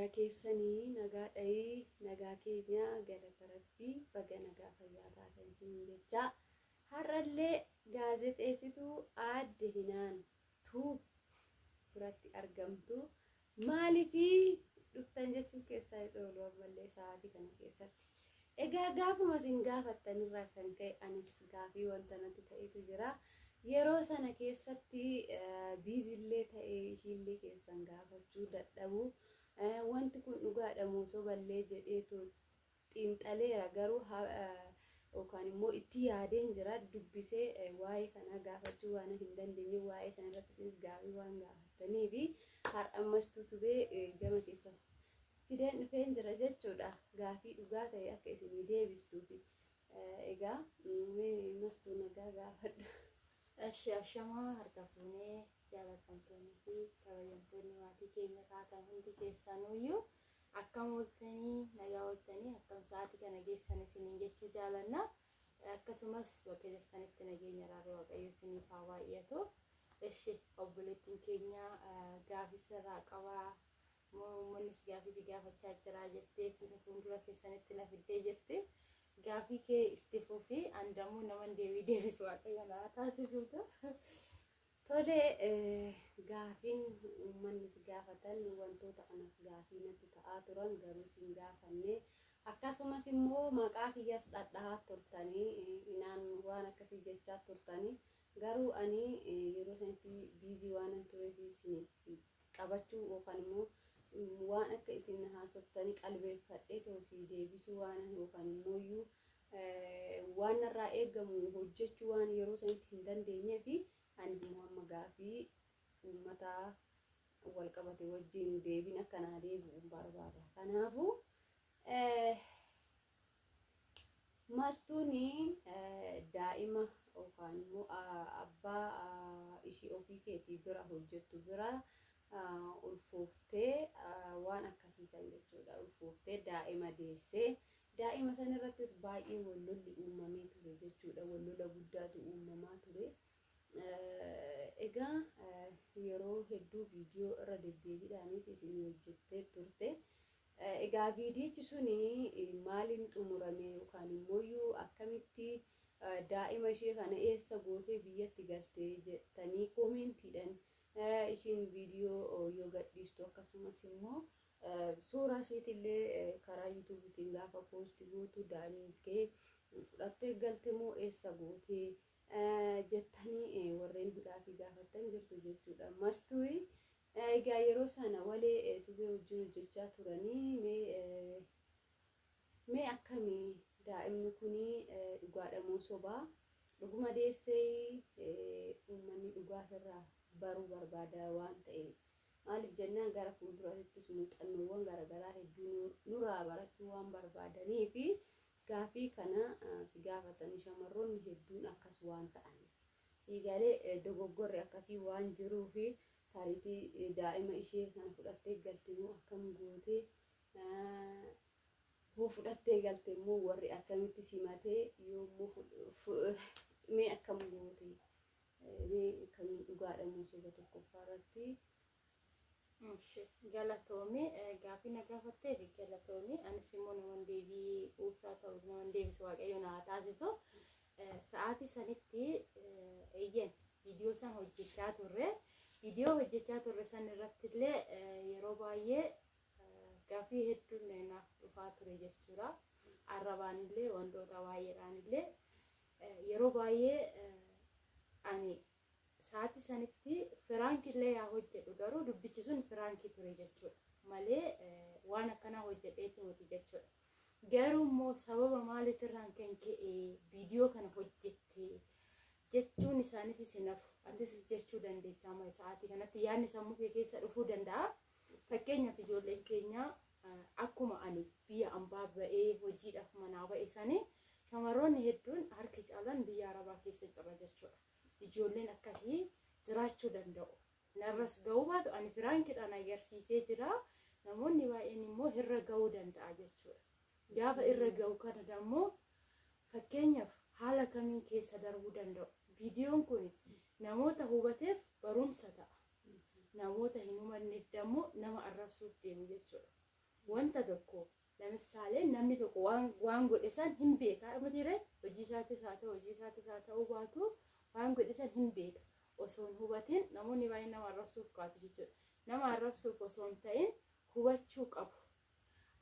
fayyaa keessanii nagaadhayi nagaa keenya galata rabbii baga nagaa fayyaa taatan isin jecha har'allee gaazexeessituu Aadde Hinaan Tuub biratti argamtu maaliifi dhuftan jechuun keessaa dhooluu ammallee sa'aatii kana keessatti egaa gaafuma isin gaafattanirraa kan ka'e anis gaafii wanta natti ta'etu jira yeroo sana keessatti biizillee ta'ee ishiillee keessan gaafachuu dadhabu wanti kun dhugaadha moo soballee jedheetu xiinxaleera garuu yookaan immoo itti yaadeen jira dubbisee waa'ee kana gaafachuu waan hin dandeenye waa'ee sana irratti isinis gaafii waan gaafattaniifi har'ammas tutubee gama keessa fideen dhufeen jira jechuudha gaafii dhugaa ta'e akka isinii deebistuufi egaa mastuu nagaa gaafadha. Ashamaa harka fuunee jaalatamtoonni fi kabajamtoonni maatii keenya taatan hundi keessanuyyuu akkam ooltanii nagaa ooltanii akkam sa'aatii kana geessan isiniin jechuu jaalanna akkasumas bakka jirtanitti nageenya raaroo waaqayyo isiniif haa baay'atu. Obboleettiin keenya gaafii sirraa qabaa uummannis gaafii si gaafachaa jira jettee fuuldura keessanitti na fiddee jirti. Gaafii kee itti fufii andamuu naman deebisu waaqayyo na taasisuudha. Tole gaafiin uummanni si gaafatan wantoota kanas gaafii natti ta'aa turan garuu sin gaafanne akkasumas immoo maqaa kiyyas dhadhahaa turtanii inaan waan akkasii jechaa turtanii garuu ani yeroo sanatti biizii waan tureef isin qabachuu yookaan immoo waan akka isin haasoftanii qalbeeffadhee toosii deebisuu waan yookaan immoo waan irraa eegamu hojjechuu waan yeroo sanatti hin dandeenyeef ani immoo amma gaafii uummata wal qabate wajjin deebiin akkanaa deebi'uun barbaada. Kanaafuu mastuuni daa'ima yookaan immoo abbaa ishii ofii keetii bira hojjettu bira ulfooftee waan akkasiisan jechuudha. Ulfooftee daa'ima deessee daa'ima san irrattis baay'ee wallolli uumamee ture jechuudha. Wallola guddaatu uumamaa ture. Egaa yeroo hedduu viidiyoo irra deddeebiidhaanis isin hojjettee turte. Egaa viidiyichi suni maaliin xumurame yookaan immoo akkamitti daa'ima ishee kana eessa gootee biyyatti galtee jettanii koomentiidhaan ishiin viidiyoo yoo gadhiistu akkasumas immoo suuraa isheetillee karaa yuutuubiitiin gaafa poosti gootu daa'imni kee fudhattee galte moo eessa gootee jettanii warreen hudhaafii gaafattan jirtu jechuudha. Mastuui egaa yeroo sana walee tubee wajjin hojjechaa turanii mee akkamii daa'imni kunii dhugaadha moo sobaa dhuguma deessee uummanni dhugaafirraa baruu barbaada waan ta'eef maaliif jennaan gara fuulduraattis muuxannoowwan garaagaraa hedduu nurraa barachuu waan barbaadaniifi gaafii kana si gaafatanii shamarroonni hedduun akkas waan ta'aniif si galee dogoggorri akkasii waan jiruufi taariikii daa'ima ishee kana fudhattee galte moo akkam gootee hoo fudhattee galte moo warri akkamitti simatee yoommoo mee akkam gootee mee akkamiin dhugaadha moo soba tokkoffaa irratti. Galatoomii gaafii na gaafattee fi galatoomii anis immoo naman deebii quubsaa ta'u naman deebisu waaqayyo na taasisu. Sa'aatii sanitti eeyyen viidiyoo san hojjechaa turre. Viidiyoo hojjechaa turre san irrattillee yeroo baay'ee gaafii hedduun naaf dhufaa ture jechuudha. Arrabaanillee wantoota baay'eedhaanillee yeroo baay'ee ani sa'aatii sanitti firaankillee yaa hojjedhu garuu dubbichi sun firaankii ture jechuudha malee waan akkanaa hojjedheeti miti jechuudha. Garuu immoo sababa maaliitirraan kan ka'e viidiyoo kana hojjette jechuun isaaniitis nafu atis jechuu dandeessaa amma sa'aatii kanatti yaadni sammuu kee keessa dhufuu danda'a. Fakkeenyaaf ijoolleen keenya akkuma ani biyya ambaa ba'ee hojiidhaaf manaa ba'e sanii shamarroonni hedduun harki caalaan biyya arabaa keessa jira jechuudha. Ijoolleen akkasii jiraachuu danda'u. Narras ga'uu baatu ani firaankiidhaan agarsiisee jira. Namoonni baay'een immoo irra ga'uu danda'a jechuudha. Gaafa irra ga'u kana immoo fakkeenyaaf haala kamiin keessa darbuu danda'u. Viidiyoon kun namoota hubateef barumsa ta'a. Namoota hin hubanneef immoo nama arrabsuuf deemu jechuudha. wanta tokko ለምሳሌ namni tokko waan godhe san hin beeka mudire hojii isaatis haa ta'u baatu waan godhe san hin beeka osoo hin hubatin namoonni baay'een nama arrabsuuf kaatu jechuudha. Nama arrabsuuf osoo hin ta'in hubachuu qabu.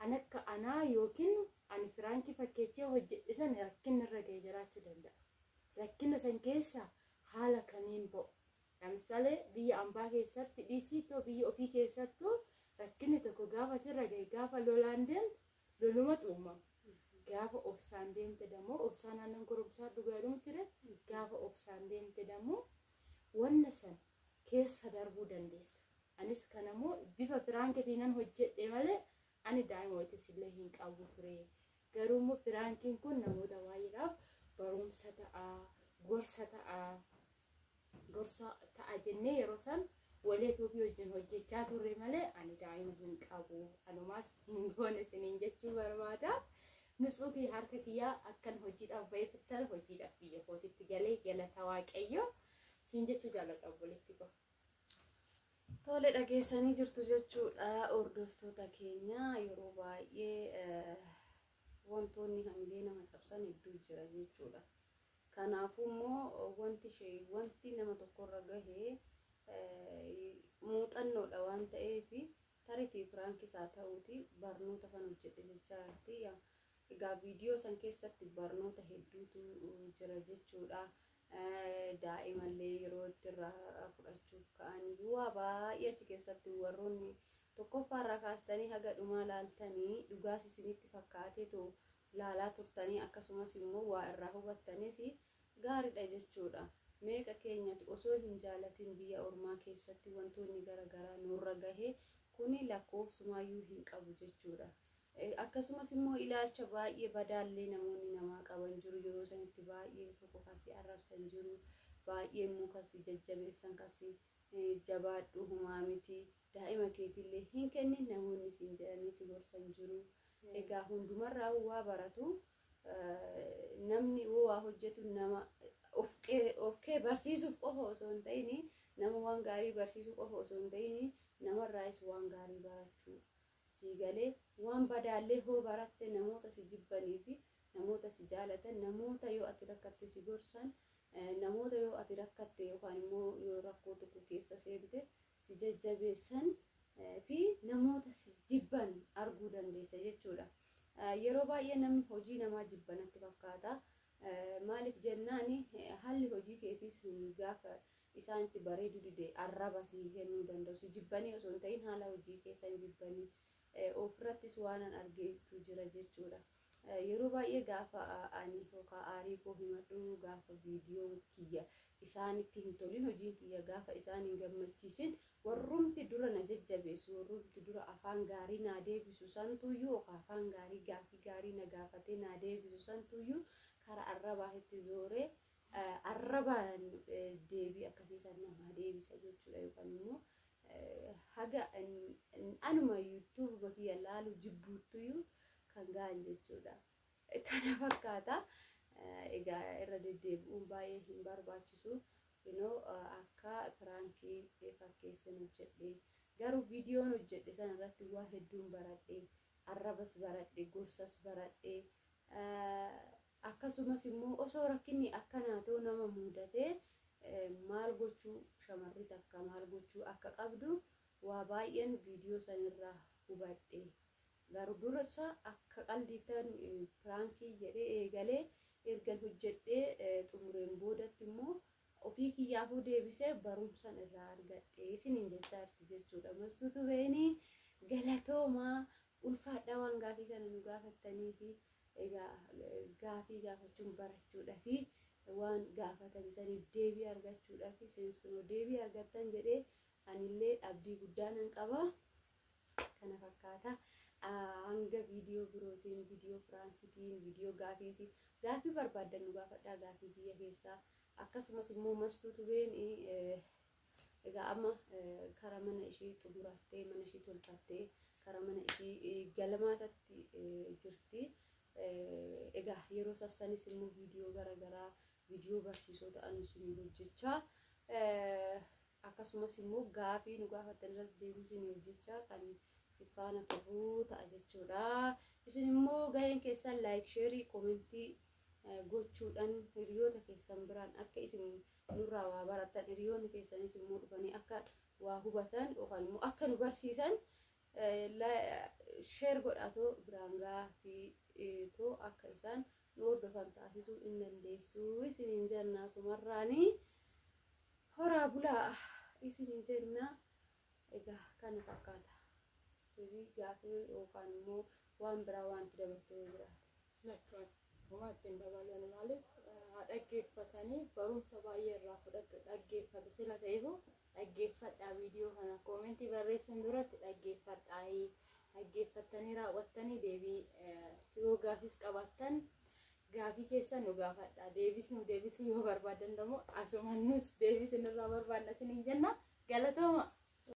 Anakka anaa yookiin ani firaankii fakkeechee hojjedhe san rakkinni irra ga'ee jiraachuu danda'a. Rakkinna san keessa haala kamiin ba'u. Lamisaalee biyya ambaa keessatti dhiisitoo biyya ofii keessattuu rakkinni tokko gaafa sirra ga'e gaafa lolaan deemte loluma uumama. Gaafa obsaan deemte dammoo obsaan aannan goromsaa dhugaa dhumtire gaafa obsaan deemte dammoo wanna san keessa darbuu dandeessa. Anis kanammoo bifa firaankiitiinan hojjedhe malee ani daa'imootis illee hin qabu ture. Garuu firaankiin kun namoota baay'eedhaaf barumsa gorsa ta'a jennee yeroo san walii tuubii wajjin hojjechaa turre malee ani daa'ima hin qabu. Anumaas hin goone isiniin jechuu barbaada. Nutsuufi harka kiyyaa akkan hojiidhaaf ba'ee fittan hojiidhaaf biyya kootitti galee galata waaqayyo siin jechuu jaalladha obboleetti koo. Tole dhageessanii jirtu jechuudha hordoftoota keenya yeroo baay'ee wantoonni hamilee nama cabsan hedduu jira jechuudha. Kanaafuu immoo wanti nama tokkorra gahee muuxannoodha waan ta'eef tariitii firaankis haa ta'uuti barnoota kan hojjedhe jechaatti. Egaa viidiyoo san keessatti barnoota hedduutu jira jechuudha. Daa'imallee yeroo itti irraa fudhachuuf ka'anii waa baay'ee achi keessatti warroonni tokkoffaarraa kaastanii haga dhumaa laaltanii dhugaas isinitti fakkaateetu laalaa turtanii akkasumas immoo waa irraa hubattanis gaariidha jechuudha. Meeqa keenyatti osoo hin jaalatin biyya ormaa keessatti wantoonni garaagaraa nurra gahee kuni lakkoofsumaayyuu hin qabu jechuudha. Akkasumas immoo ilaalcha baay'ee badaallee namoonni namaa qaban jiru yeroo sanitti baay'ee tokko kasi arrabsan jiru baay'ee immoo kasi jajjabeessan kasi jabaadhu humaa miti daa'ima keetillee hin kennin namoonni siin jedhanii si gorsan jiru. Egaa hundumarraa waa baratu namni waa hojjetu nama of kee barsiisuuf qofa osoo hin ta'in nama waan gaarii barsiisuuf qofa osoo hin ta'in namarraayis waan gaarii barachuu sigalee waan badaallee hoo baratte namoota si jibbanii fi namoota si jaalatan namoota yoo ati rakkatte si gorsan namoota yoo ati rakkatte yookaan immoo yoo rakkoo tokko keessa seente si jajjabeessan fi namoota si jibban arguu dandeessa jechuudha. Yeroo baay'ee namni hojii namaa jibbanatti fakkaata. Maaliif jennaani haalli hojii keetiis gaafa isaanitti bareedu dide arraba si kennuu danda'u si jibbanii osoo hin ta'in haala hojii keessan jibbanii ofirrattis waan argeetu jira jechuudha. Yeroo baay'ee gaafa ani yookaan aarii koo himadhu gaafa viidiyoon kiyya isaanitti hin tolin hojiin kiyya gaafa isaan hin gammachiisin warrumti dura na jajjabeessu warrumti dura afaan gaarii naa deebisu santuyyuu yookaan afaan gaarii gaafii gaarii na gaafatee naa deebisu santuyyuu karaa arrabaa itti zooree arrabaan deebii akkasiisan namaa deebisa jechuudha. Yookaan immoo haga anuma YouTube bakki laalu jibbuutuyyuu kan ga'an jechuudha. Kana fakkaata. Egaa irra deddeebi'uun baay'ee hin barbaachisu. Akka firaankii fakkeessan hojjedhe garuu viidiyoon hojjedhe sana irratti waa hedduun baradhe arrabas baradhe gorsas baradhe akkasumas immoo osoo rakkinni akkanaa ta'u nama mudatee maal gochuu shamarri takka maal gochuu akka qabdu waa baay'een viidiyoo sanirraa hubadhe. Garuu dursa akka qaldiitan firaankii jedhee eegalee ergan hojjedhee xumureen boodatti immoo ofii kiyyaafuu deebisee barumsan irraa argadhe isiniin jechaa jirti jechuudha. Mastuutu beeni galatoomaa ulfaadhaa waan gaafii kana nu gaafattanii fi egaa gaafii gaafachuun barachuudha fi waan gaafatan saniif deebii argachuudha fi isinis kunoo deebii argattan jedhee anillee abdii guddaa nan qaba. Kana fakkaata. Hanga viidiyoo birootiin viidiyoo firaankiitiin viidiyoo gaafii barbaadan nu gaafadhaa gaafii biyya keessaa akkasumas immoo mastuutu beeni egaa amma karaa mana ishee xumurattee mana ishee tolfattee karaa mana ishee galmaatatti jirti. Egaa yeroo sassanis immoo viidiyoo garaagaraa viidiyoo barsiisoo ta'an isin hojjechaa akkasumas immoo gaafii nu gaafattan irratti deebisanii hojjechaa kan si faana turuu ta'a jechuudha. Isin immoo gaheen keessan like, share, commentii gochuudhaan hiriyoota keessan biraan akka isin nurraa waa baratan, hiriyoonni keessanis immoo dhufanii akka waa hubatan yookaan immoo akka nu barsiisan share godhatoo biraan gahaa too akka isaan nu hordofan taasisuu hin dandeessu isiniin jennaa. Sumarraanii horaa bulaa isiniin jenna. Egaa kana fakkaata. Gaafii yookaan immoo waan biraa wanti dabaltee jiraate. Wanti dabalan maaliif dhaggeeffatanii barumsa baay'ee irraa fudhattu dhaggeeffatu sila ta'eefu dhaggeeffadhaa viidiyoo kana koomentii barreessuun duratti dhaggeeffattanii raawwattanii deebii yoo gaafis qabaattan gaafii keessan nu gaafadhaa deebisuu yoo barbaadan immoo asumaan nus deebisuu irraa barbaadna isiniin jenna. Galatooma.